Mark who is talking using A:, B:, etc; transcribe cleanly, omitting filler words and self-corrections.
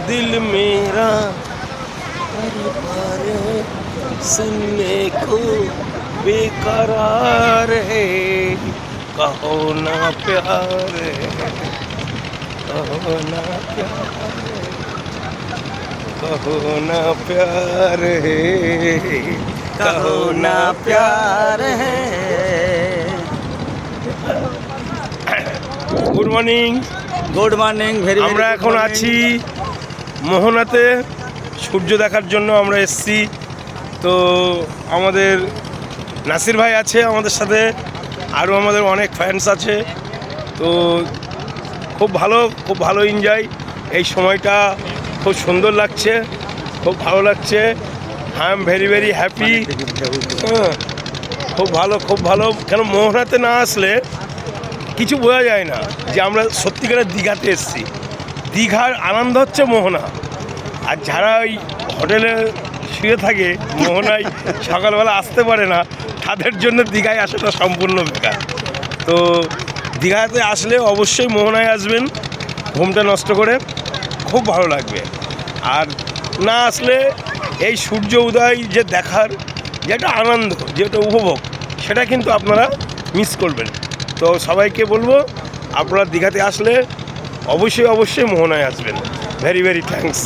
A: दिल मेरा हर बार सुनने को बेकरार है, कहो ना प्यार है, कहो ना प्यार है, कहो ना प्यार है, कहो ना प्यार है। Good morning.
B: Good morning.
A: আমরা এখন আছি মোহনাতে, সূর্য দেখার জন্য আমরা এসছি। তো আমাদের নাসির ভাই আছে আমাদের সাথে, আরও আমাদের অনেক ফ্যান্স আছে। তো খুব ভালো এনজয়। এই সময়টা খুব সুন্দর লাগছে, খুব ভালো লাগছে। I am very happy. খুব ভালো। কেন মোহনাতে না আসলে কিছু বোঝা যায় না যে আমরা সত্যিকারের দীঘাতে এসেছি। দীঘার আনন্দ হচ্ছে মোহনা। আর যারা ওই হোটেলে শুয়ে থাকে, মোহনায় সকালবেলা আসতে পারে না, তাদের জন্য দীঘায় আসাটা সম্পূর্ণ বেকার। তো দীঘাতে আসলে অবশ্যই মোহনায় আসবেন, ঘুমটা নষ্ট করে, খুব ভালো লাগবে। আর না আসলে এই সূর্য উদয় যে দেখার যে একটা আনন্দ, যে একটা উপভোগ, সেটা কিন্তু আপনারা মিস করবেন। তো সবাইকে বলবো আপনারা দীঘাতে আসলে অবশ্যই মোহনায় আসবেন। Very thanks.